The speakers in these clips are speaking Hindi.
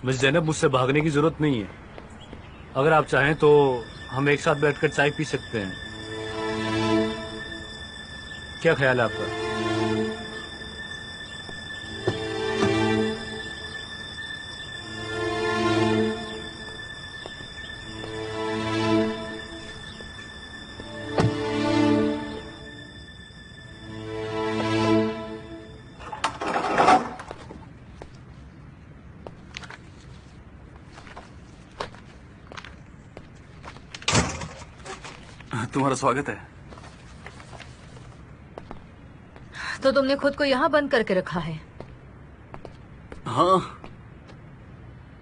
मिस जैनब, मुझसे भागने की जरूरत नहीं है। अगर आप चाहें तो हम एक साथ बैठकर चाय पी सकते हैं। क्या ख्याल है आपका? तुम्हारा स्वागत है। तो तुमने खुद को यहाँ बंद करके रखा है? हाँ।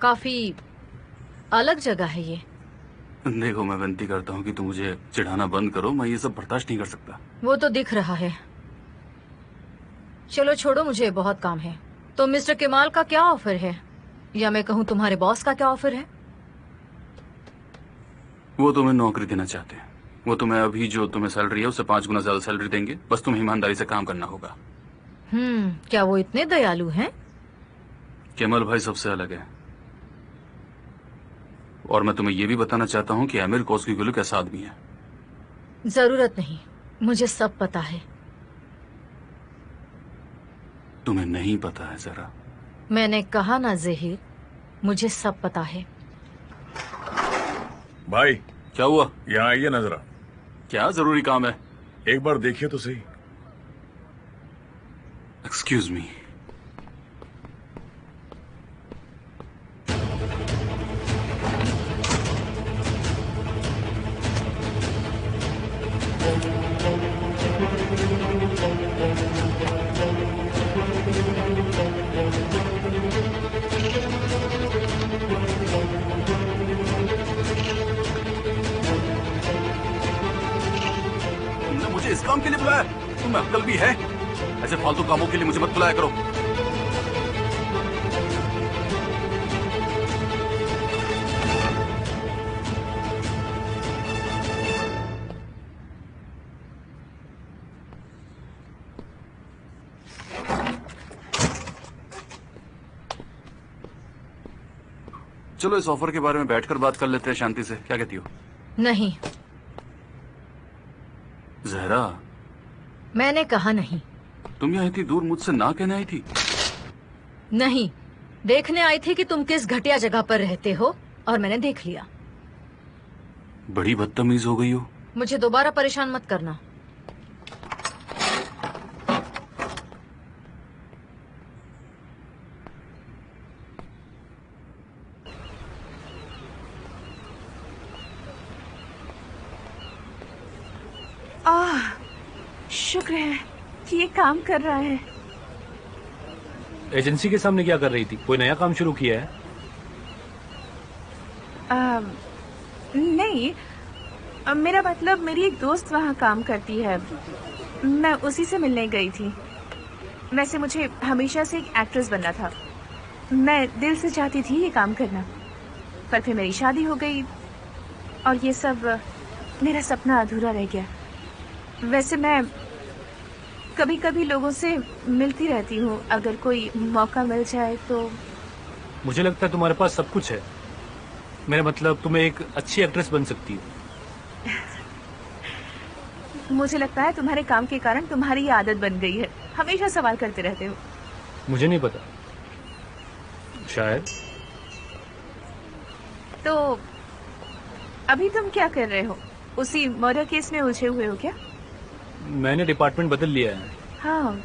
काफी अलग जगह है ये। देखो, मैं विनती करता हूँ कि तुम मुझे चिढ़ाना बंद करो। मैं ये सब बर्दाश्त नहीं कर सकता। वो तो दिख रहा है। चलो छोड़ो, मुझे बहुत काम है। तो मिस्टर केमाल का क्या ऑफर है, या मैं कहूँ तुम्हारे बॉस का क्या ऑफर है? वो तुम्हें नौकरी देना चाहते हैं। वो तुम्हें अभी जो तुम्हें सैलरी है उससे 5 गुना ज्यादा सैलरी देंगे। बस तुम्हें ईमानदारी से काम करना होगा। क्या वो इतने दयालु हैं? केमल भाई सबसे अलग है। और मैं तुम्हें ये भी बताना चाहता हूँ कि आमिर कोस्कीगुलू कैसा आदमी है। जरूरत नहीं, मुझे सब पता है। तुम्हें नहीं पता है जरा। मैंने कहा ना ज़हीर, मुझे सब पता है। भाई, क्या हुआ? यहाँ आइए ना जरा। क्या जरूरी काम है? एक बार देखिए तो सही। Excuse me. तुमने मुझे इस काम के लिए बुलाया? तुम्हें अक्ल भी है? ऐसे फालतू कामों के लिए मुझे मत बुलाया करो। चलो इस ऑफर के बारे में बैठकर बात कर लेते हैं शांति से। क्या कहती हो? नहीं, जहरा, मैंने कहा नहीं। तुम यहाँ इतनी दूर मुझसे ना कहने आई थी? नहीं, देखने आई थी कि तुम किस घटिया जगह पर रहते हो, और मैंने देख लिया। बड़ी बदतमीज हो गई हो। मुझे दोबारा परेशान मत करना। शुक्र है कि ये काम कर रहा है। एजेंसी के सामने क्या कर रही थी? कोई नया काम शुरू किया है? नहीं, मेरा मतलब मेरी एक दोस्त वहाँ काम करती है। मैं उसी से मिलने गई थी। वैसे मुझे हमेशा से एक एक्ट्रेस बनना था। मैं दिल से चाहती थी ये काम करना, पर फिर मेरी शादी हो गई और ये सब मेरा सपना अधूरा रह गया। वैसे मैं कभी कभी लोगों से मिलती रहती हूँ, अगर कोई मौका मिल जाए तो। मुझे लगता है तुम्हारे पास सब कुछ है। मेरा मतलब, तुम्हें एक अच्छी एक्ट्रेस बन सकती हो। मुझे लगता है तुम्हारे काम के कारण तुम्हारी ये आदत बन गई है, हमेशा सवाल करते रहते हो। मुझे नहीं पता, शायद। तो अभी तुम क्या कर रहे हो? उसी मर्डर केस में उलझे हुए हो क्या? मैंने डिपार्टमेंट बदल लिया है। हाँ,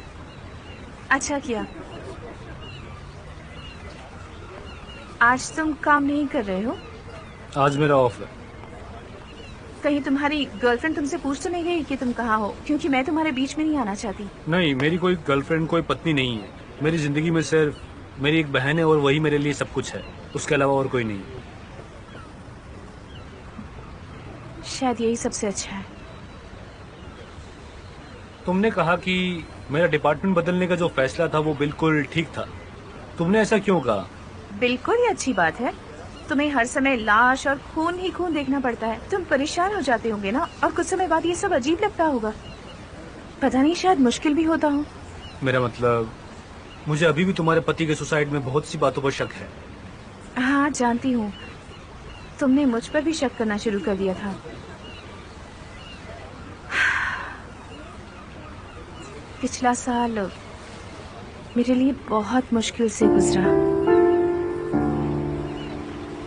अच्छा किया। आज तुम काम नहीं कर रहे हो? आज मेरा ऑफ है। कहीं तुम्हारी गर्लफ्रेंड तुमसे पूछ तो नहीं गई कि तुम कहाँ हो? क्योंकि मैं तुम्हारे बीच में नहीं आना चाहती। नहीं, मेरी कोई गर्लफ्रेंड, कोई पत्नी नहीं है। मेरी जिंदगी में सिर्फ मेरी एक बहन है, और वही मेरे लिए सब कुछ है। उसके अलावा और कोई नहीं। शायद यही सबसे अच्छा है। तुमने कहा कि मेरा डिपार्टमेंट बदलने का जो फैसला था वो बिल्कुल ठीक था। तुमने ऐसा क्यों कहा? बिल्कुल ही अच्छी बात है। तुम्हें हर समय लाश और खून ही खून देखना पड़ता है। तुम परेशान हो जाते होंगे ना, और कुछ समय बाद ये सब अजीब लगता होगा। पता नहीं, शायद मुश्किल भी होता हो। मेरा मतलब, मुझे अभी भी तुम्हारे पति के सुसाइड में बहुत सी बातों पर शक है। हाँ जानती हूँ, तुमने मुझ पर भी शक करना शुरू कर दिया था। पिछला साल मेरे लिए बहुत मुश्किल से गुजरा,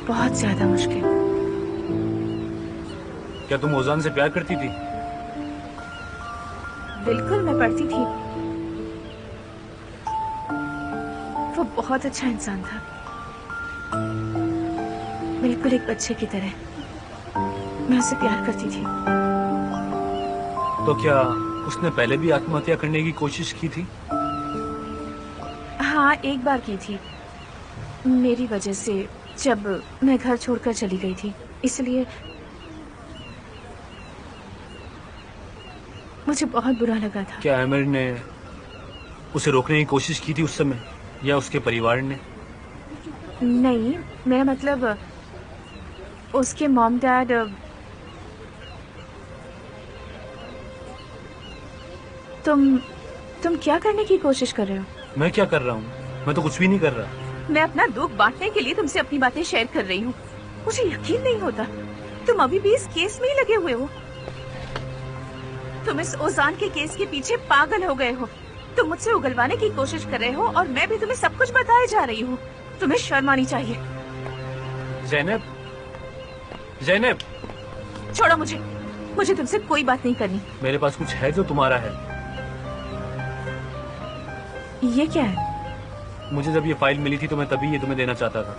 बहुत ज्यादा मुश्किल। क्या तुम ओजान से प्यार करती थी? बिल्कुल, मैं पढ़ती थी। वो बहुत अच्छा इंसान था, बिल्कुल एक बच्चे की तरह। मैं उसे प्यार करती थी। तो क्या उसने पहले भी आत्महत्या करने की कोशिश की थी? हाँ, एक बार की थी, मेरी वजह से, जब मैं घर छोड़कर चली गई थी। इसलिए मुझे बहुत बुरा लगा था। क्या आमिर ने उसे रोकने की कोशिश की थी उस समय, या उसके परिवार ने? नहीं, मेरा मतलब उसके मॉम डैड। तुम क्या करने की कोशिश कर रहे हो? मैं क्या कर रहा हूँ? मैं तो कुछ भी नहीं कर रहा। मैं अपना दुख बांटने के लिए तुमसे अपनी बातें शेयर कर रही हूँ। मुझे यकीन नहीं होता, तुम अभी भी इस केस में ही लगे हुए हो। तुम इस ओजान के केस के पीछे पागल हो गए हो। तुम मुझसे उगलवाने की कोशिश कर रहे हो और मैं भी तुम्हें सब कुछ बताए जा रही हूँ। तुम्हें शर्म आनी चाहिए। ज़ैनब, ज़ैनब, छोड़ो मुझे तुमसे कोई बात नहीं करनी। मेरे पास कुछ है जो तुम्हारा है। ये क्या है? मुझे जब ये फाइल मिली थी तो मैं तभी ये तुम्हें देना चाहता था,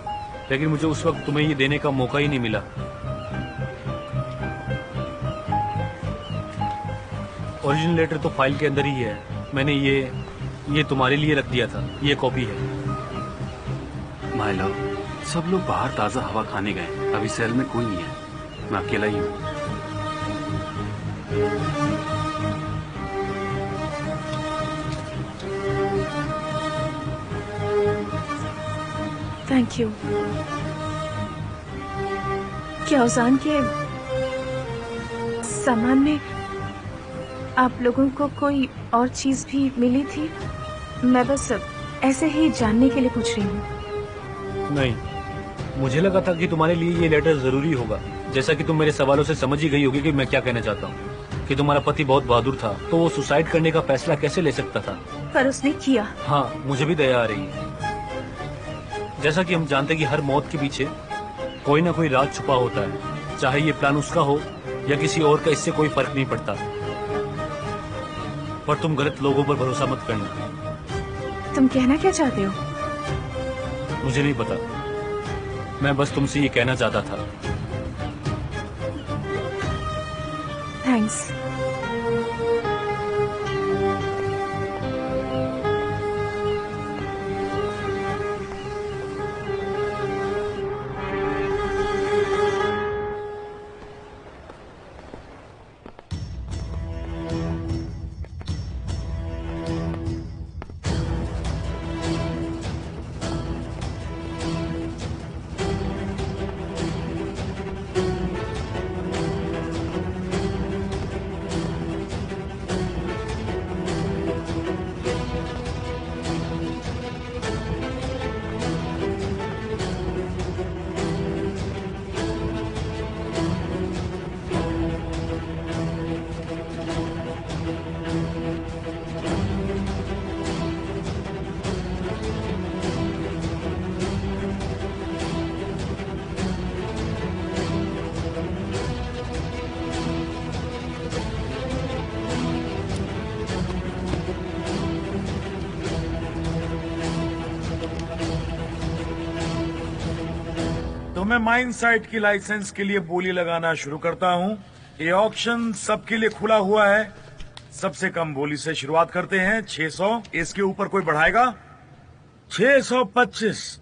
लेकिन मुझे उस वक्त तुम्हें ये देने का मौका ही नहीं मिला। ओरिजिनल लेटर तो फाइल के अंदर ही है। मैंने ये तुम्हारे लिए रख दिया था। ये कॉपी है। माय लव, सब लोग बाहर ताजा हवा खाने गए, अभी सेल में कोई नहीं है, मैं अकेला ही हूँ। Thank you. क्या ओजान के सामान में आप लोगों को कोई और चीज भी मिली थी? मैं बस ऐसे ही जानने के लिए पूछ रही हूँ। नहीं, मुझे लगा था कि तुम्हारे लिए ये लेटर जरूरी होगा। जैसा कि तुम मेरे सवालों से समझ ही गई होगी कि मैं क्या कहना चाहता हूँ, कि तुम्हारा पति बहुत बहादुर था, तो वो सुसाइड करने का फैसला कैसे ले सकता था? पर उसने किया। हाँ, मुझे भी दया आ रही है। जैसा कि हम जानते हैं कि हर मौत के पीछे कोई ना कोई राज छुपा होता है, चाहे ये प्लान उसका हो या किसी और का, इससे कोई फर्क नहीं पड़ता। पर तुम गलत लोगों पर भरोसा मत करना। तुम कहना क्या चाहते हो? मुझे नहीं पता, मैं बस तुमसे ये कहना चाहता था। थैंक्स। तो मैं माइन साइट की लाइसेंस के लिए बोली लगाना शुरू करता हूँ। ये ऑक्शन सबके लिए खुला हुआ है। सबसे कम बोली से शुरुआत करते हैं, 600। इसके ऊपर कोई बढ़ाएगा? 625।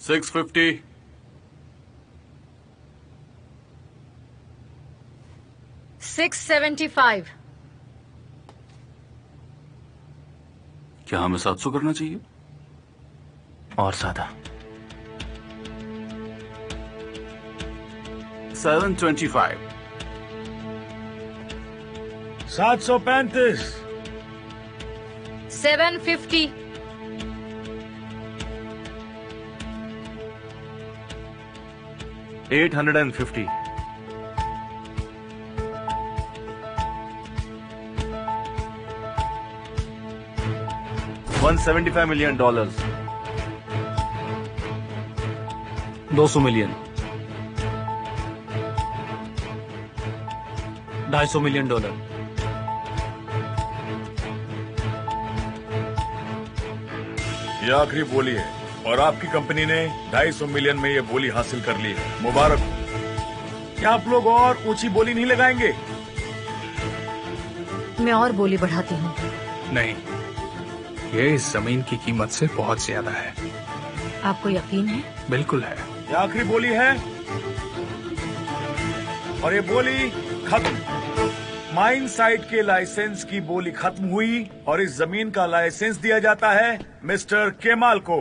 650। 675। क्या हमें 700 करना चाहिए? और ज्यादा। 725। 735। 750। 850। $175 million। 200 मिलियन, 250 मिलियन डॉलर, ये आखिरी बोली है और आपकी कंपनी ने 250 मिलियन में ये बोली हासिल कर ली है। मुबारक हो। क्या आप लोग और ऊंची बोली नहीं लगाएंगे? मैं और बोली बढ़ाती हूँ। नहीं, ये इस जमीन की कीमत से बहुत ज्यादा है। आपको यकीन है? बिल्कुल है। ये आखिरी बोली है और ये बोली खत्म। माइन साइट के लाइसेंस की बोली खत्म हुई और इस जमीन का लाइसेंस दिया जाता है मिस्टर केमाल को।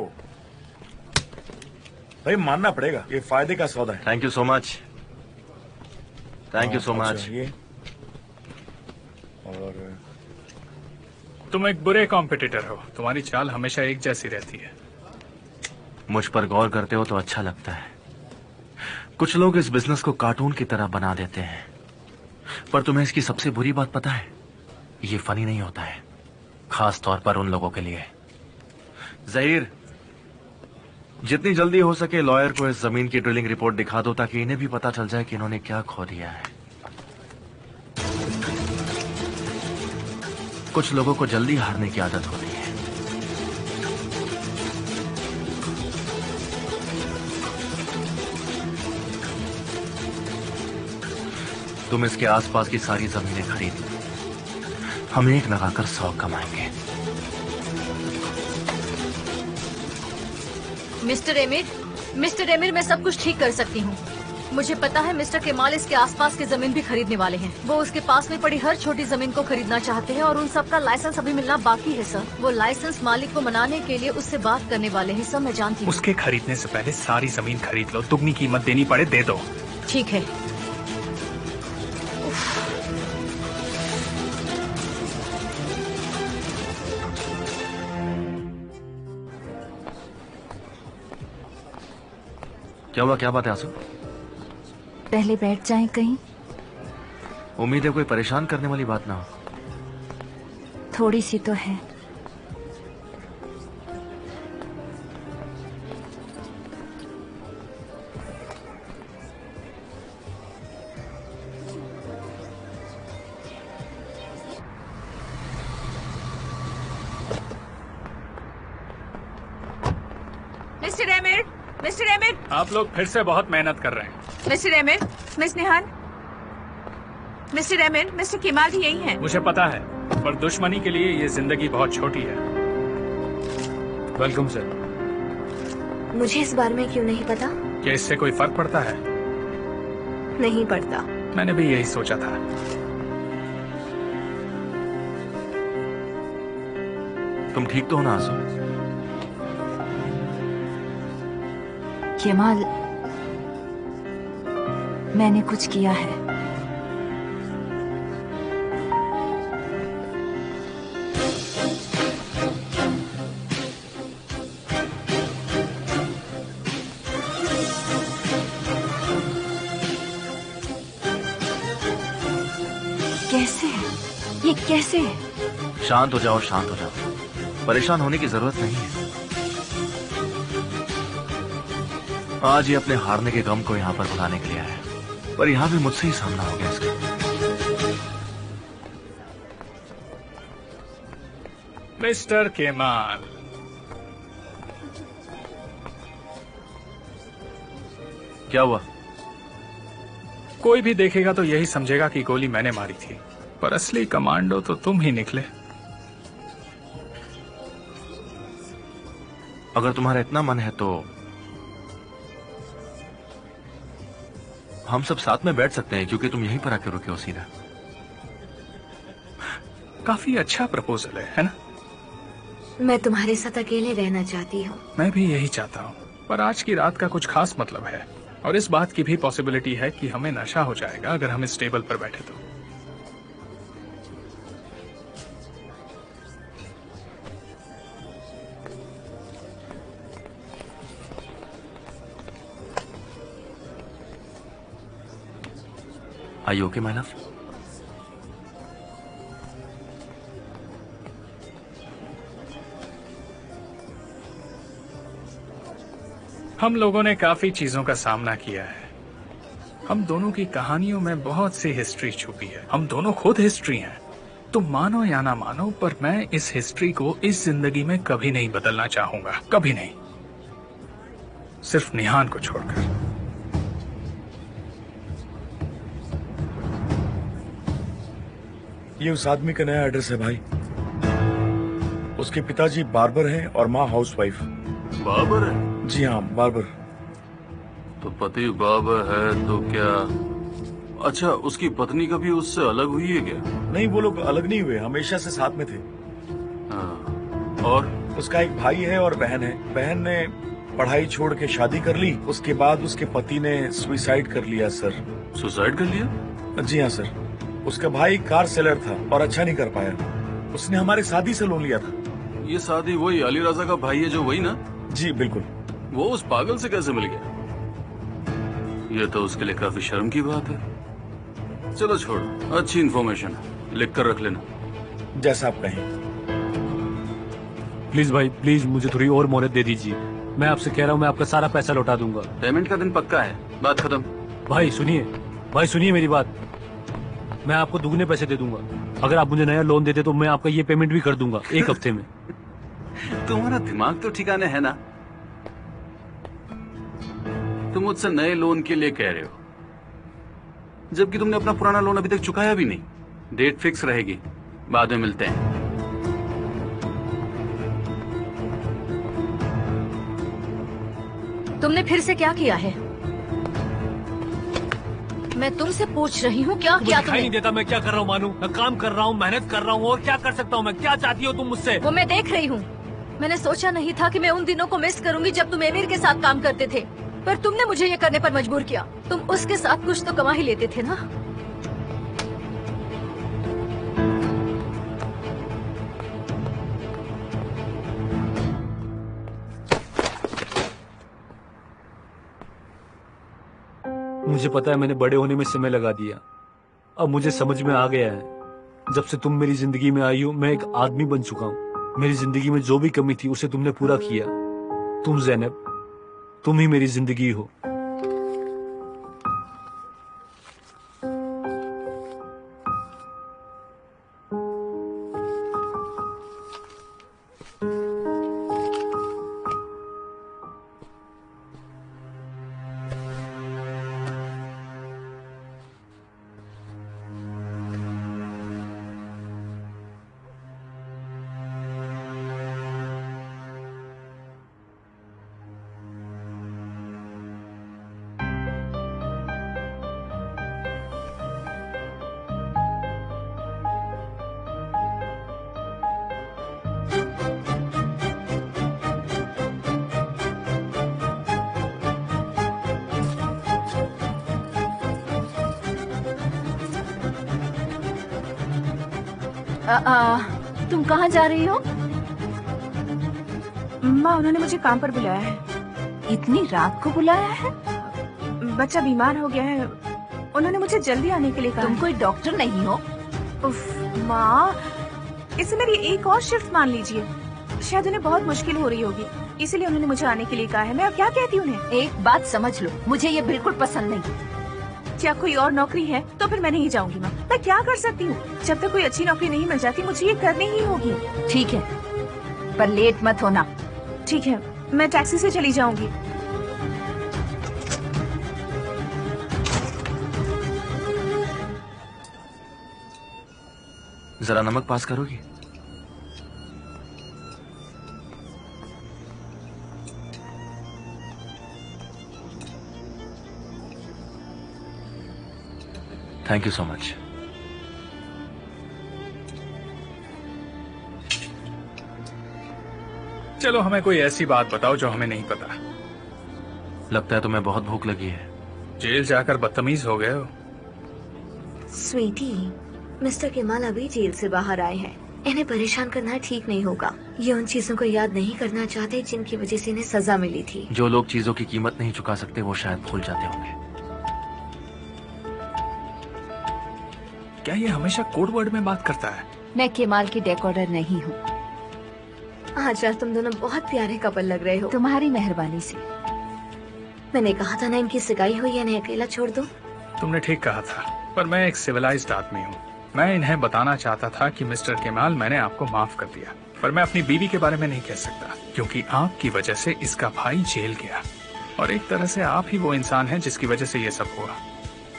भाई मानना पड़ेगा, ये फायदे का सौदा है। Thank you so much. Thank you so अच्छा, मच। ये और तुम एक बुरे कॉम्पिटिटर हो, तुम्हारी चाल हमेशा एक जैसी रहती है। मुझ पर गौर करते हो तो अच्छा लगता है। कुछ लोग इस बिजनेस को कार्टून की तरह बना देते हैं, पर तुम्हें इसकी सबसे बुरी बात पता है? ये फनी नहीं होता है, खास तौर पर उन लोगों के लिए। जहीर, जितनी जल्दी हो सके लॉयर को इस जमीन की ड्रिलिंग रिपोर्ट दिखा दो ताकि इन्हें भी पता चल जाए कि इन्होंने क्या खो दिया है। कुछ लोगों को जल्दी हारने की आदत होती है। तुम इसके आसपास की सारी जमीनें खरीद लो, हम एक लगाकर 100 कमाएंगे। मिस्टर एमिर, मैं सब कुछ ठीक कर सकती हूँ। मुझे पता है मिस्टर केमाल इसके आसपास की जमीन भी खरीदने वाले हैं। वो उसके पास में पड़ी हर छोटी जमीन को खरीदना चाहते हैं और उन सब का लाइसेंस अभी मिलना बाकी है सर। वो लाइसेंस मालिक को मनाने के लिए उससे बात करने वाले हैं सर, मैं जानती हूँ। उसके खरीदने से पहले सारी जमीन खरीद लो, दुगनी कीमत देनी पड़े दे दो। ठीक है। क्या हुआ, क्या बात है आंसू? पहले बैठ जाएं कहीं। उम्मीद है कोई परेशान करने वाली बात ना हो। थोड़ी सी तो है। मिस्टर एमिर, आप लोग फिर से बहुत मेहनत कर रहे हैं। मिस्टर एमिर, मिस निहान, मिस्टर एमिर, मिस्टर केमाल भी यही हैं। मुझे पता है, पर दुश्मनी के लिए ये जिंदगी बहुत छोटी है। Welcome sir. मुझे इस बारे में क्यों नहीं पता? क्या इससे कोई फर्क पड़ता है? नहीं पड़ता। मैंने भी यही सोचा था। तुम ठीक तो हो ना आंसू? केमाल, मैंने कुछ किया है। कैसे? ये कैसे? शांत हो जाओ, शांत हो जाओ। परेशान होने की जरूरत नहीं है। आज ये अपने हारने के गम को यहाँ पर भुलाने के लिए आया है, पर यहाँ भी मुझसे ही सामना हो गया इसका। मिस्टर केमाल, क्या हुआ? कोई भी देखेगा तो यही समझेगा कि गोली मैंने मारी थी, पर असली कमांडो तो तुम ही निकले। अगर तुम्हारा इतना मन है तो हम सब साथ में बैठ सकते हैं, क्योंकि तुम यहीं पर आके रुके हो सीधा। काफी अच्छा प्रपोजल है ना? मैं तुम्हारे साथ अकेले रहना चाहती हूँ। मैं भी यही चाहता हूँ, पर आज की रात का कुछ खास मतलब है, और इस बात की भी पॉसिबिलिटी है कि हमें नशा हो जाएगा अगर हम इस टेबल पर बैठे तो। Are you okay, my love? हम लोगों ने काफी चीजों का सामना किया है। हम दोनों की कहानियों में बहुत सी हिस्ट्री छुपी है। हम दोनों खुद हिस्ट्री हैं। तुम मानो या ना मानो, पर मैं इस हिस्ट्री को इस जिंदगी में कभी नहीं बदलना चाहूंगा, कभी नहीं, सिर्फ निहान को छोड़कर। ये उस आदमी का नया एड्रेस है भाई। उसके पिताजी बार्बर हैं और माँ हाउसवाइफ। बाबर है? जी हाँ, बार्बर। तो पति बाबर है तो क्या? अच्छा, उसकी पत्नी कभी उससे अलग हुई है क्या? नहीं, वो लोग अलग नहीं हुए, हमेशा से साथ में थे। हाँ। और उसका एक भाई है और बहन है। बहन ने पढ़ाई छोड़ के शादी कर ली, उसके बाद उसके पति ने सुसाइड कर लिया सर। सुसाइड कर लिया? जी हाँ सर। उसका भाई कार सेलर था और अच्छा नहीं कर पाया। उसने हमारी शादी से लोन लिया था। ये शादी वही अली राजा का भाई है जो वही ना? जी बिल्कुल। वो उस पागल से कैसे मिल गया? ये तो उसके लिए काफी शर्म की बात है। चलो छोड़ो, अच्छी इन्फॉर्मेशन है, लिख कर रख लेना। जैसा आप कहें। प्लीज भाई, प्लीज मुझे थोड़ी और मोहलत दे दीजिए। मैं आपसे कह रहा हूँ, मैं आपका सारा पैसा लौटा दूंगा। पेमेंट का दिन पक्का है, बात खत्म। भाई सुनिए मेरी बात। मैं आपको दुगने पैसे दे दूंगा। अगर आप मुझे नया लोन देते तो मैं आपका ये पेमेंट भी कर दूंगा 1 हफ्ते में। तुम्हारा दिमाग तो ठिकाने है ना? तुम मुझसे नए लोन के लिए कह रहे हो, जबकि तुमने अपना पुराना लोन अभी तक चुकाया भी नहीं। डेट फिक्स रहेगी, बाद में मिलते हैं। तुमने फिर से क्या किया है? मैं तुमसे पूछ रही हूँ, क्या किया दिखाई नहीं तुमने? देता मैं क्या कर रहा हूँ मानू? मैं काम कर रहा हूँ, मेहनत कर रहा हूँ, और क्या कर सकता हूँ मैं? क्या चाहती हो तुम मुझसे? वो मैं देख रही हूँ। मैंने सोचा नहीं था कि मैं उन दिनों को मिस करूंगी जब तुम एमिर के साथ काम करते थे, पर तुमने मुझे ये करने पर मजबूर किया। तुम उसके साथ कुछ तो कमा ही लेते थे ना? मुझे पता है मैंने बड़े होने में समय लगा दिया। अब मुझे समझ में आ गया है, जब से तुम मेरी जिंदगी में आई हो मैं एक आदमी बन चुका हूँ। मेरी जिंदगी में जो भी कमी थी उसे तुमने पूरा किया। तुम ज़ैनब, तुम ही मेरी जिंदगी हो। तुम कहाँ जा रही हो? माँ, उन्होंने मुझे काम पर बुलाया है। इतनी रात को बुलाया है? बच्चा बीमार हो गया है, उन्होंने मुझे जल्दी आने के लिए कहा तुम है। कोई डॉक्टर नहीं हो? उफ, माँ, इसे मेरी एक और शिफ्ट मान लीजिए। शायद उन्हें बहुत मुश्किल हो रही होगी, इसीलिए उन्होंने मुझे आने के लिए कहा है। मैं अब क्या कहती हूँ उन्हें? एक बात समझ लो, मुझे ये बिल्कुल पसंद नहीं। क्या कोई और नौकरी है तो फिर मैं नहीं जाऊंगी माँ। मैं क्या कर सकती हूँ? जब तक कोई अच्छी नौकरी नहीं मिल जाती मुझे ये करनी ही होगी। ठीक है, पर लेट मत होना। ठीक है, मैं टैक्सी से चली जाऊंगी। जरा नमक पास करोगी? Thank you so much. चलो हमें कोई ऐसी बात बताओ जो हमें नहीं पता। लगता है तुम्हें बहुत भूख लगी है। जेल जाकर बदतमीज हो गए हो। स्वीटी, मिस्टर केमाल अभी जेल से बाहर आए हैं। इन्हें परेशान करना ठीक नहीं होगा। ये उन चीजों को याद नहीं करना चाहते जिनकी वजह से इन्हें सजा मिली थी। जो लोग चीजों की कीमत नहीं चुका सकते वो शायद भूल जाते होंगे। क्या ये हमेशा कोड वर्ड में बात करता है? मैं केमाल की डेकोडर नहीं हूँ। आज यार तुम दोनों बहुत प्यारे कपल लग रहे हो। तुम्हारी मेहरबानी से। मैंने कहा था ना इनकी सगाई हुई है, इन्हें अकेला छोड़ दो। तुमने ठीक कहा था, पर मैं एक सिविलाइज्ड आदमी हूँ। मैं इन्हें बताना चाहता था कि मिस्टर केमाल, मैंने आपको माफ कर दिया, पर मैं अपनी बीवी के बारे में नहीं कह सकता, क्योंकि आपकी वजह से इसका भाई जेल गया, और एक तरह से आप ही वो इंसान हैं जिसकी वजह से ये सब हुआ।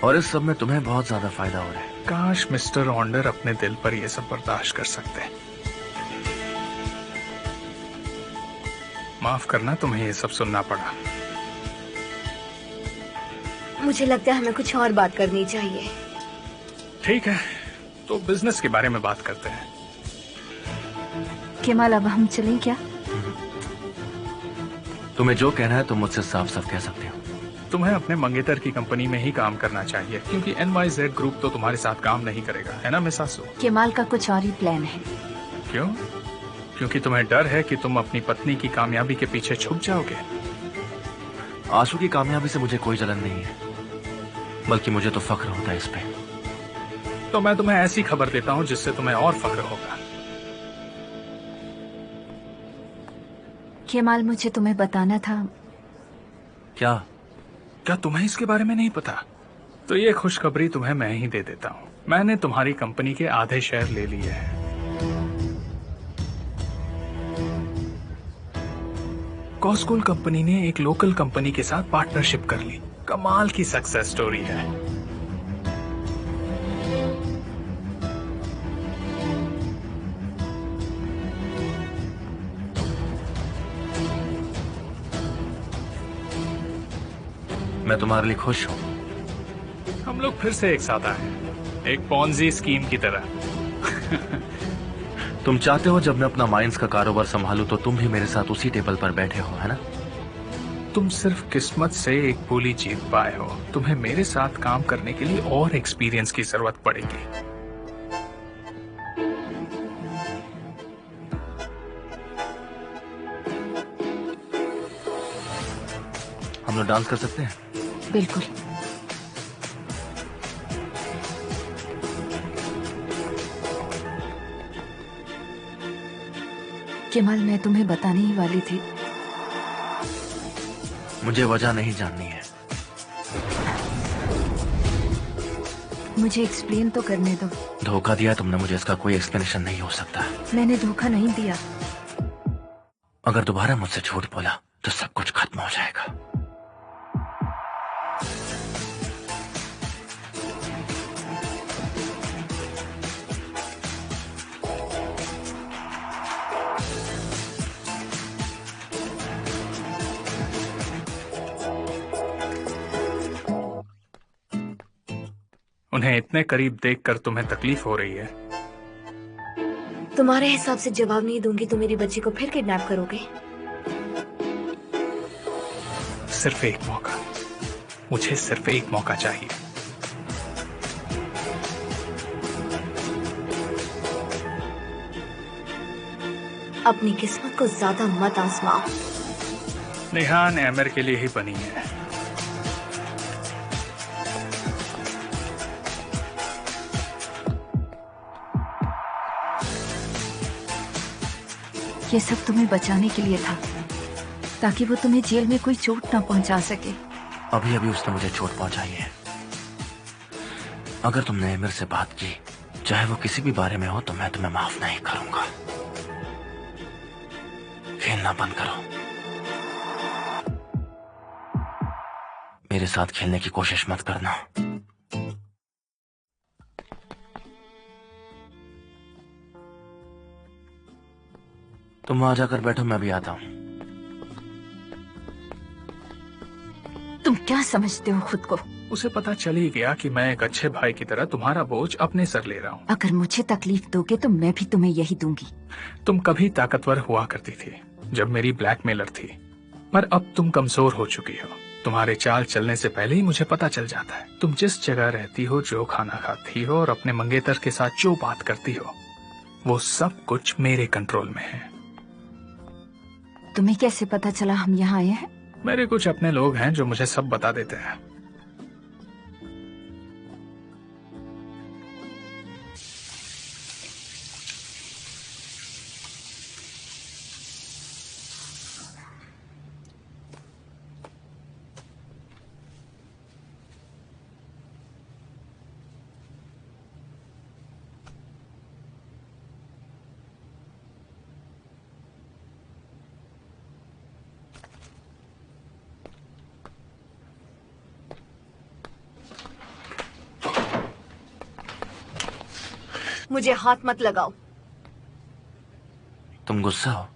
और इस सब में तुम्हें बहुत ज्यादा फायदा हो रहा है। काश मिस्टर ऑन्डर अपने दिल पर ये सब बर्दाश्त कर सकते। माफ करना, तुम्हें ये सब सुनना पड़ा। मुझे लगता है हमें कुछ और बात करनी चाहिए। ठीक है, तो बिजनेस के बारे में बात करते हैं। केमाल, अब हम चलें क्या? तुम्हें जो कहना है तुम मुझसे साफ साफ कह सकते हो। तुम्हें अपने मंगेतर की कंपनी में ही काम करना चाहिए, क्योंकि NYZ ग्रुप तो तुम्हारे साथ काम नहीं करेगा, है ना मिस आसू? केमाल का कुछ और ही प्लान है। क्यों? क्योंकि तुम्हें डर है कि तुम अपनी पत्नी की कामयाबी के पीछे छुप जाओगे? आशु की कामयाबी से मुझे कोई जलन नहीं है, बल्कि मुझे तो फख्र होता है इस पे। तो मैं तुम्हें ऐसी खबर देता हूँ जिससे तुम्हें और फख्र होगा। केमाल, मुझे तुम्हें बताना था। क्या तुम्हें इसके बारे में नहीं पता? तो ये खुशखबरी तुम्हें मैं ही दे देता हूँ। मैंने तुम्हारी कंपनी के आधे शेयर ले लिए हैं। कॉस्कोल कंपनी ने एक लोकल कंपनी के साथ पार्टनरशिप कर ली। कमाल की सक्सेस स्टोरी है। मैं तुम्हारे लिए खुश हूँ। हम लोग फिर से एक साथ आए हैं, एक पॉन्जी स्कीम की तरह। तुम चाहते हो जब मैं अपना माइंस का कारोबार संभालूं तो तुम भी मेरे साथ उसी टेबल पर बैठे हो, है ना? तुम सिर्फ किस्मत से एक गोली जीत पाए हो। तुम्हें मेरे साथ काम करने के लिए और एक्सपीरियंस की जरूरत पड़ेगी। हम लोग डांस कर सकते हैं? बिल्कुल। केमाल, मैं तुम्हें बताने ही वाली थी। मुझे वजह नहीं जाननी है। मुझे एक्सप्लेन तो करने दो। धोखा दिया तुमने मुझे, इसका कोई एक्सप्लेनेशन नहीं हो सकता। मैंने धोखा नहीं दिया। अगर दोबारा मुझसे झूठ बोला तो सब कुछ खत्म हो जाएगा। उन्हें इतने करीब देखकर तुम्हें तकलीफ हो रही है? तुम्हारे हिसाब से जवाब नहीं दूंगी तो मेरी बच्ची को फिर किडनैप करोगे? सिर्फ एक मौका, मुझे सिर्फ एक मौका चाहिए। अपनी किस्मत को ज्यादा मत आजमाओ। निहान एमर के लिए ही बनी है। ये सब तुम्हें बचाने के लिए था, ताकि वो तुम्हें जेल में कोई चोट ना पहुंचा सके। अभी अभी उसने मुझे चोट पहुंचाई है। अगर तुमने एमिर से बात की, चाहे वो किसी भी बारे में हो, तो मैं तुम्हें माफ नहीं करूंगा। खेलना बंद करो। मेरे साथ खेलने की कोशिश मत करना। तुम वहां जाकर बैठो, मैं भी आता हूं। तुम क्या समझते हो खुद को? उसे पता चल ही गया कि मैं एक अच्छे भाई की तरह तुम्हारा बोझ अपने सर ले रहा हूँ। अगर मुझे तकलीफ दोगे तो मैं भी तुम्हें यही दूंगी। तुम कभी ताकतवर हुआ करती थी जब मेरी ब्लैकमेलर थी, पर अब तुम कमजोर हो चुकी हो। तुम्हारे चाल चलने से पहले ही मुझे पता चल जाता है। तुम जिस जगह रहती हो, जो खाना खाती हो और अपने मंगेतर के साथ जो बात करती हो, वो सब कुछ मेरे कंट्रोल में है। तुम्हें कैसे पता चला हम यहाँ आए हैं? मेरे कुछ अपने लोग हैं जो मुझे सब बता देते हैं। मुझे हाथ मत लगाओ। तुम गुस्सा हो?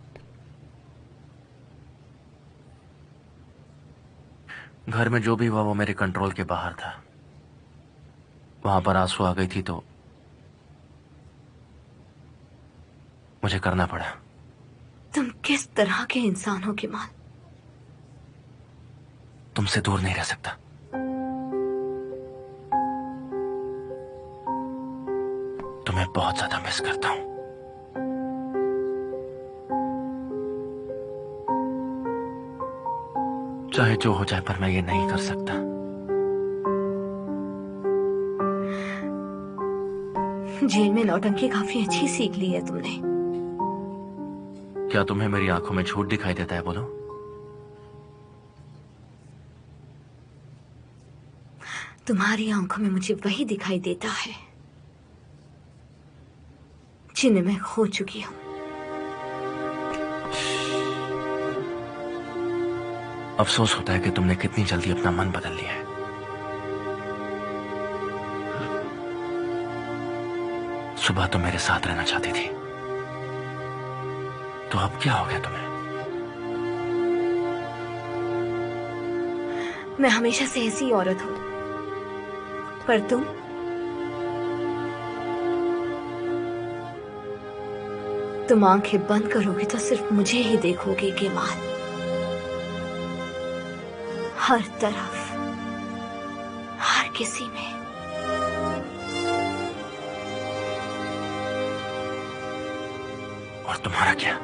घर में जो भी हुआ वो मेरे कंट्रोल के बाहर था। वहां पर आंसू आ गई थी तो मुझे करना पड़ा। तुम किस तरह के इंसान हो केमाल? तुमसे दूर नहीं रह सकता। तुम्हें बहुत ज्यादा मिस करता हूं। चाहे जो हो जाए पर मैं ये नहीं कर सकता। जेल में नौटंकी काफी अच्छी सीख ली है तुमने। क्या तुम्हें मेरी आंखों में झूठ दिखाई देता है? बोलो। तुम्हारी आंखों में मुझे वही दिखाई देता है जिन्हें मैं खो चुकी हूं। अफसोस होता है कि तुमने कितनी जल्दी अपना मन बदल लिया है। सुबह तो मेरे साथ रहना चाहती थी, तो अब क्या हो गया तुम्हें? मैं हमेशा से ऐसी औरत हूं, पर तुम आंखें बंद करोगी तो सिर्फ मुझे ही देखोगे केमाल। हर तरफ, हर किसी में। और तुम्हारा क्या?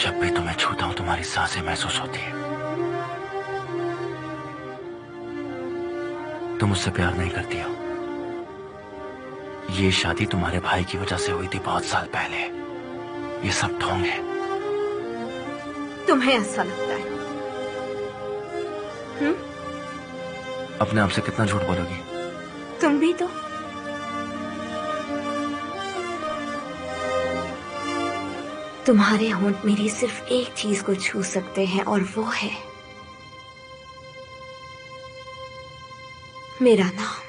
जब भी तुम्हें छूता हूं तुम्हारी सांसें महसूस होती है। तुम मुझसे प्यार नहीं करती हो। ये शादी तुम्हारे भाई की वजह से हुई थी बहुत साल पहले। ये सब ढोंग है। तुम्हें ऐसा लगता है? अपने आप से कितना झूठ बोलोगी? तुम भी तो। तुम्हारे होंठ मेरी सिर्फ एक चीज को छू सकते हैं और वो है मेरा नाम।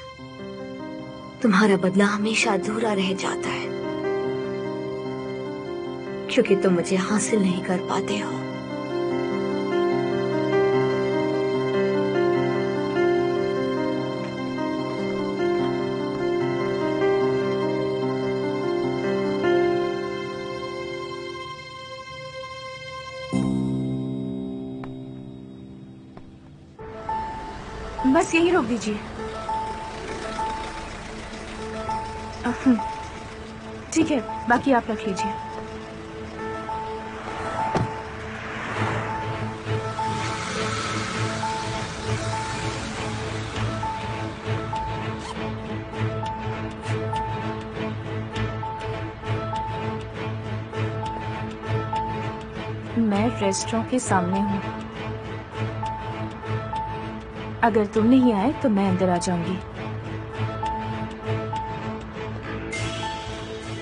तुम्हारा बदला हमेशा अधूरा रह जाता है क्योंकि तुम मुझे हासिल नहीं कर पाते हो। बस यही रोक दीजिए। ठीक है, बाकी आप रख लीजिए। मैं रेस्टोरेंट के सामने हूँ। अगर तुम नहीं आए तो मैं अंदर आ जाऊंगी।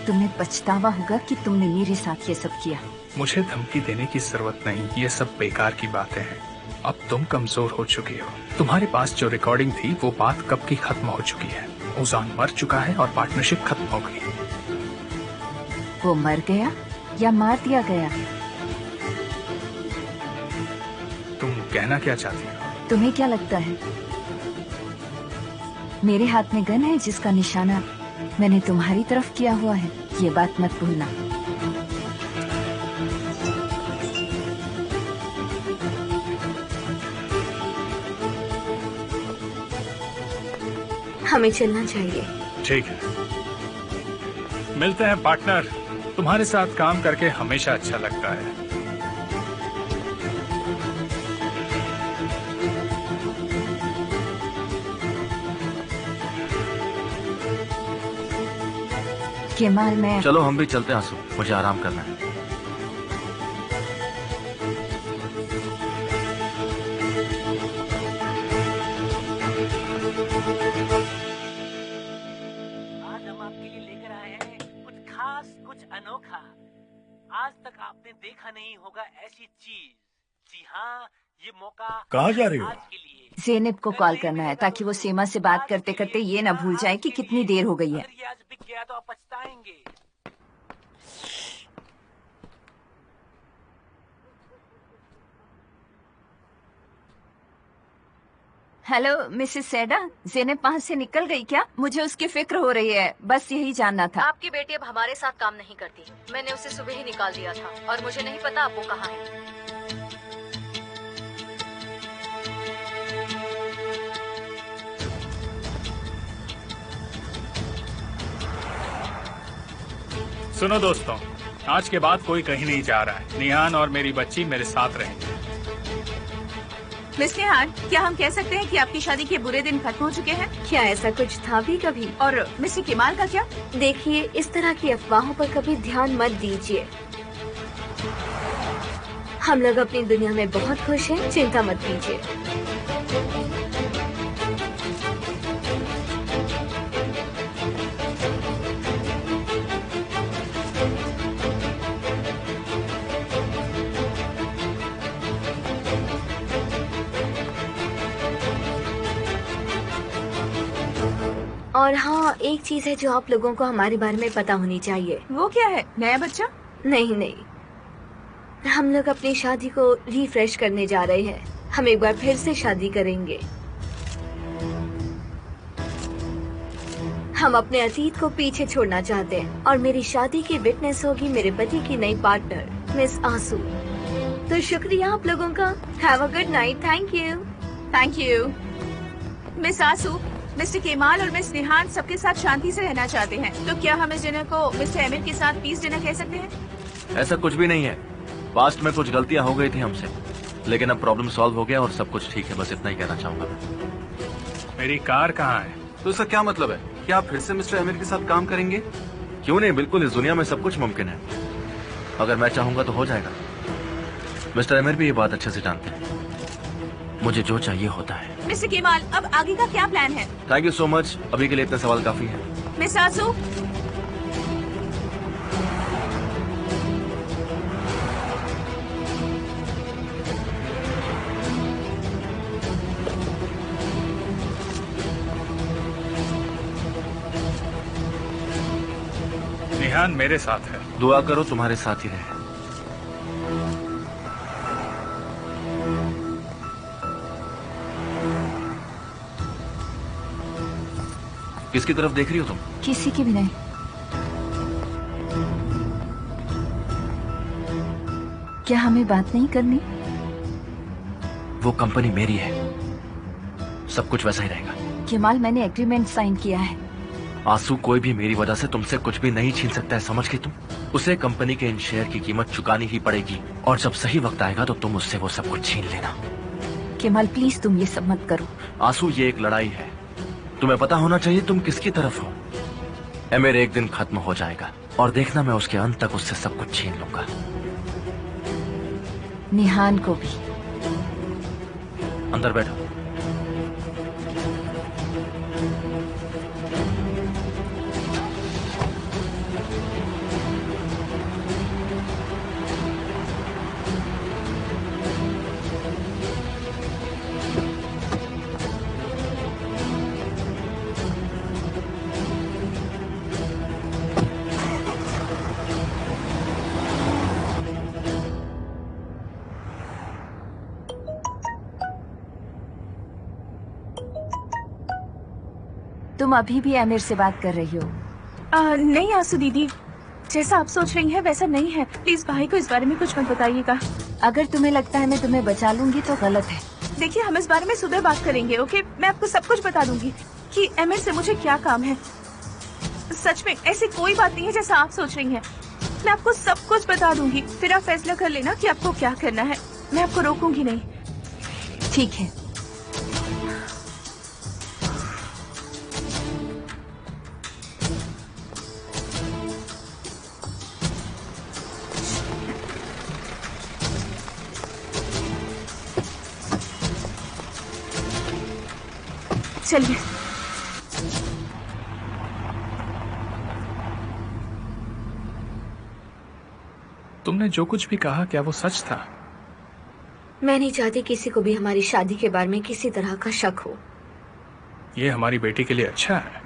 तुम्हें पछतावा होगा कि तुमने मेरे साथ ये सब किया। मुझे धमकी देने की जरूरत नहीं, ये सब बेकार की बातें हैं। अब तुम कमजोर हो चुकी हो। तुम्हारे पास जो रिकॉर्डिंग थी वो बात कब की खत्म हो चुकी है। उजान मर चुका है और पार्टनरशिप खत्म हो गई। वो मर गया या मार दिया गया? तुम कहना क्या चाहती हो? तुम्हें क्या लगता है मेरे हाथ में गन है जिसका निशाना मैंने तुम्हारी तरफ किया हुआ है? ये बात मत भूलना। हमें चलना चाहिए। ठीक है, मिलते हैं पार्टनर। तुम्हारे साथ काम करके हमेशा अच्छा लगता है। केमाल, मैं चलो हम भी चलते हैं आंसू, मुझे आराम करना है। आज हम आपके लिए लेकर आए हैं कुछ खास, कुछ अनोखा। आज तक आपने चीज। जी हाँ, ये मौका कहाँ जा रही हो? आज के लिए। ज़ेनब को कॉल करना है ताकि वो सीमा से बात करते करते ये ना भूल जाए कि कितनी देर हो गई है। अगर ये आज बिक गया तो आप पछताएंगे। हेलो मिसेस सेडा, ज़ेनब वहाँ से निकल गई क्या? मुझे उसकी फिक्र हो रही है, बस यही जानना था। आपकी बेटी अब हमारे साथ काम नहीं करती। मैंने उसे सुबह ही निकाल दिया था और मुझे नहीं पता अब वो कहाँ है। सुनो दोस्तों, आज के बाद कोई कहीं नहीं जा रहा है। निहान और मेरी बच्ची मेरे साथ रहेंगे। मिस निहान, क्या हम कह सकते हैं कि आपकी शादी के बुरे दिन खत्म हो चुके हैं? क्या ऐसा कुछ था भी कभी? और मिस्टर केमाल का क्या? देखिए, इस तरह की अफवाहों पर कभी ध्यान मत दीजिए। हम लोग अपनी दुनिया में बहुत खुश हैं, चिंता मत कीजिए। और हाँ, एक चीज है जो आप लोगों को हमारे बारे में पता होनी चाहिए। वो क्या है? नया बच्चा? नहीं नहीं, हम लोग अपनी शादी को रिफ्रेश करने जा रहे हैं। हम एक बार फिर से शादी करेंगे। हम अपने अतीत को पीछे छोड़ना चाहते हैं और मेरी शादी की विटनेस होगी मेरे पति की नई पार्टनर मिस आंसू। तो शुक्रिया आप लोगों का। Have a good night. Thank you. Thank you. Miss आंसू, मिस्टर केमाल और मिस निहान सबके साथ शांति से रहना चाहते हैं, तो क्या हम इस डिनर को मिस्टर एमिर के साथ पीस डिनर कह सकते हैं? ऐसा कुछ भी नहीं है। पास्ट में कुछ गलतियां हो गई थी हमसे, लेकिन अब प्रॉब्लम सॉल्व हो गया और सब कुछ ठीक है। बस इतना ही कहना चाहूंगा मैं। मेरी कार कहाँ है? तो इसका क्या मतलब है? क्या आप फिर से मिस्टर एमिर के साथ काम करेंगे? क्यों नहीं, बिल्कुल। इस दुनिया में सब कुछ मुमकिन है। अगर मैं चाहूंगा तो हो जाएगा। मिस्टर एमिर भी ये बात अच्छे से जानते हैं। मुझे जो चाहिए होता है। मिस्टर केमाल, अब आगे का क्या प्लान है? Thank you so much. अभी के लिए इतने सवाल काफी है। मिस आंसू, निहान मेरे साथ है। दुआ करो तुम्हारे साथ ही रहे। किसकी तरफ देख रही हो तुम? किसी की भी नहीं। क्या हमें बात नहीं करनी? वो कंपनी मेरी है, सब कुछ वैसा ही रहेगा। केमाल, मैंने एग्रीमेंट साइन किया है। आंसू, कोई भी मेरी वजह से तुमसे कुछ भी नहीं छीन सकता है, समझ गई तुम? उसे कंपनी के इन शेयर की कीमत चुकानी ही पड़ेगी और जब सही वक्त आएगा तो तुम उससे वो सब कुछ छीन लेना। केमाल प्लीज, तुम ये सब मत करो। आंसू, ये एक लड़ाई है। तुम्हें पता होना चाहिए तुम किसकी तरफ हो। एमिर एक दिन खत्म हो जाएगा और देखना मैं उसके अंत तक उससे सब कुछ छीन लूंगा। निहान को भी। अंदर बैठो। तुम अभी भी आमिर से बात कर रही हो? नहीं आंसू दीदी, जैसा आप सोच रही हैं वैसा नहीं है। प्लीज भाई को इस बारे में कुछ मत बताइएगा। अगर तुम्हें लगता है मैं तुम्हें बचा लूंगी तो गलत है। देखिए, हम इस बारे में सुबह बात करेंगे, ओके? मैं आपको सब कुछ बता दूंगी कि एमिर से मुझे क्या काम है। सच में ऐसी कोई बात नहीं है जैसा आप सोच रही हैं। मैं आपको सब कुछ बता दूंगी, फिर आप फैसला कर लेना कि आपको क्या करना है। मैं आपको रोकूंगी नहीं। ठीक है। चलिए। तुमने जो कुछ भी कहा क्या वो सच था? मैं नहीं चाहती किसी को भी हमारी शादी के बारे में किसी तरह का शक हो। ये हमारी बेटी के लिए अच्छा है।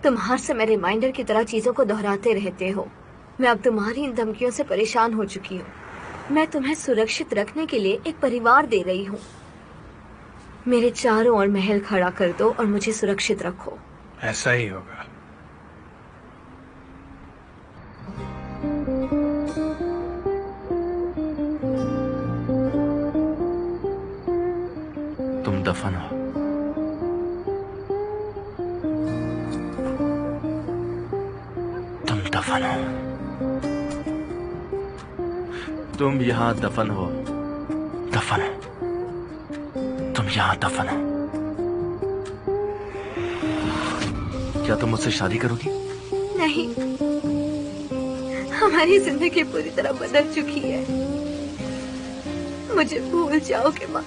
तुम हर समय रिमाइंडर की तरह चीजों को दोहराते रहते हो। मैं अब तुम्हारी इन धमकियों से परेशान हो चुकी हूँ। मैं तुम्हें सुरक्षित रखने के लिए एक परिवार दे रही हूँ। मेरे चारों ओर महल खड़ा कर दो और मुझे सुरक्षित रखो। ऐसा ही होगा। तुम दफन हो। तुम दफन हो। तुम यहां दफन हो। दफन हो। तुम यहां दफन हो। क्या तुम मुझसे शादी करोगी? नहीं, हमारी जिंदगी पूरी तरह बदल चुकी है। मुझे भूल जाओगे माँ।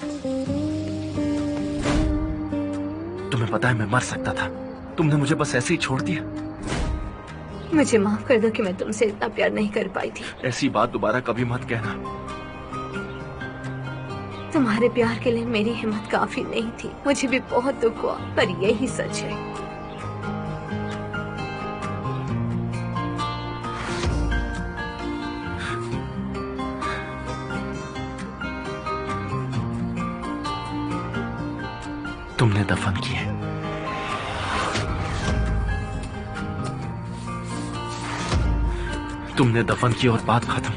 तुम्हें पता है मैं मर सकता था, तुमने मुझे बस ऐसे ही छोड़ दिया। मुझे माफ कर दो कि मैं तुमसे इतना प्यार नहीं कर पाई थी। ऐसी बात दोबारा कभी मत कहना। तुम्हारे प्यार के लिए मेरी हिम्मत काफी नहीं थी। मुझे भी बहुत दुख हुआ, पर यही सच है। तुमने दफन किए। तुमने दफन किया और बात खत्म।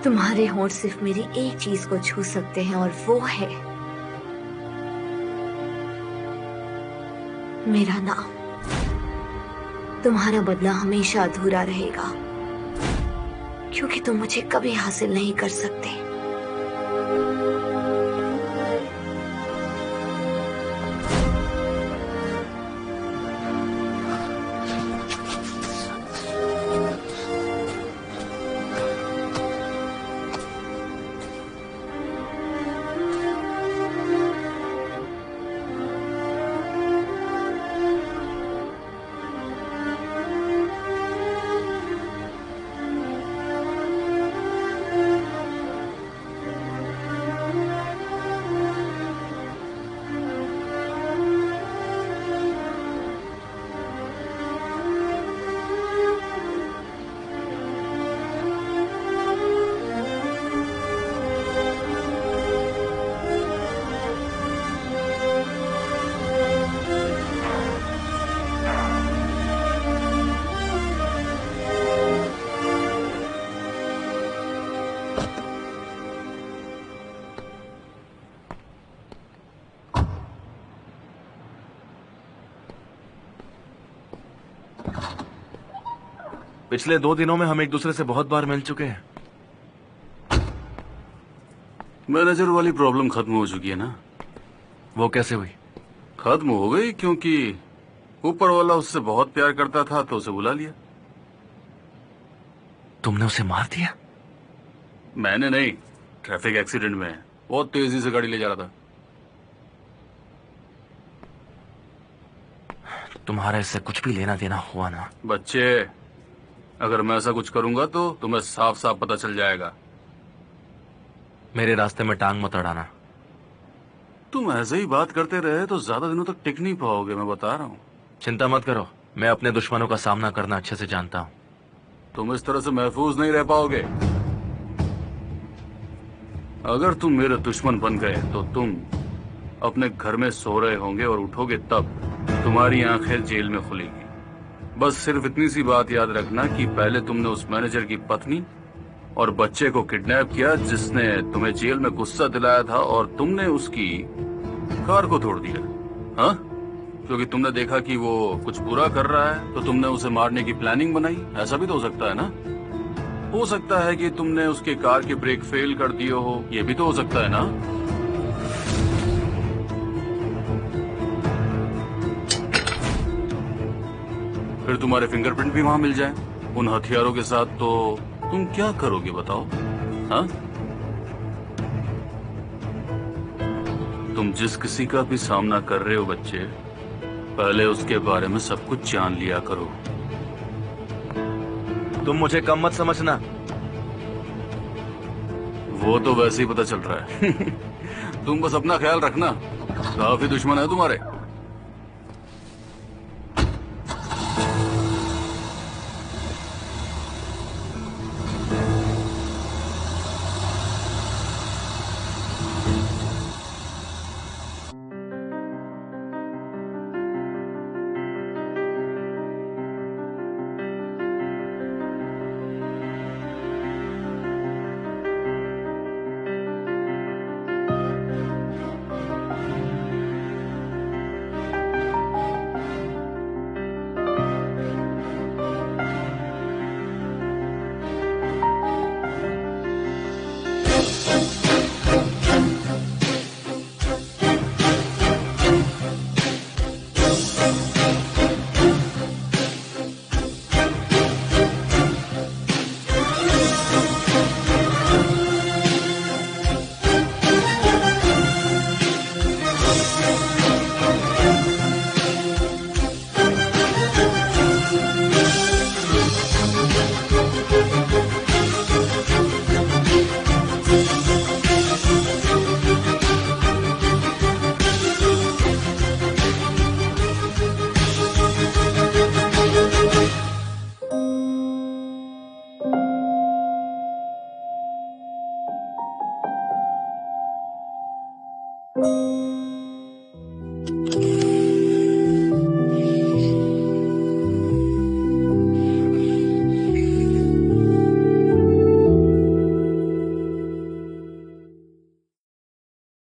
तुम्हारे होंठ सिर्फ मेरी एक चीज को छू सकते हैं और वो है मेरा नाम। तुम्हारा बदला हमेशा अधूरा रहेगा क्योंकि तुम मुझे कभी हासिल नहीं कर सकते। पिछले 2 दिनों में हम एक दूसरे से बहुत बार मिल चुके हैं। मैनेजर वाली प्रॉब्लम खत्म हो चुकी है ना? वो कैसे हुई? खत्म हो गई क्योंकि ऊपर वाला उससे बहुत प्यार करता था तो उसे बुला लिया। तुमने उसे मार दिया? मैंने नहीं, ट्रैफिक एक्सीडेंट में बहुत तेजी से गाड़ी ले जा रहा था। तुम्हारा इससे कुछ भी लेना देना हुआ ना? बच्चे, अगर मैं ऐसा कुछ करूंगा तो तुम्हें साफ साफ पता चल जाएगा। मेरे रास्ते में टांग मत अड़ाना। तुम ऐसे ही बात करते रहे तो ज्यादा दिनों तक टिक नहीं पाओगे, मैं बता रहा हूँ। चिंता मत करो, मैं अपने दुश्मनों का सामना करना अच्छे से जानता हूँ। तुम इस तरह से महफूज नहीं रह पाओगे। अगर तुम मेरे दुश्मन बन गए तो तुम अपने घर में सो रहे होंगे और उठोगे तब तुम्हारी आंखें जेल में खुलेगी। बस सिर्फ इतनी सी बात याद रखना कि पहले तुमने उस मैनेजर की पत्नी और बच्चे को किडनैप किया जिसने तुम्हें जेल में गुस्सा दिलाया था, और तुमने उसकी कार को तोड़ दिया। हाँ, क्योंकि तुमने देखा कि वो कुछ बुरा कर रहा है तो तुमने उसे मारने की प्लानिंग बनाई। ऐसा भी तो हो सकता है ना? हो सकता है कि तुमने उसके कार के ब्रेक फेल कर दिए हो, ये भी तो हो सकता है ना? फिर तुम्हारे फिंगरप्रिंट भी वहां मिल जाए उन हथियारों के साथ, तो तुम क्या करोगे बताओ? हाँ, तुम जिस किसी का भी सामना कर रहे हो बच्चे, पहले उसके बारे में सब कुछ जान लिया करो। तुम मुझे कम मत समझना। वो तो वैसे ही पता चल रहा है। तुम बस अपना ख्याल रखना, काफी दुश्मन है तुम्हारे।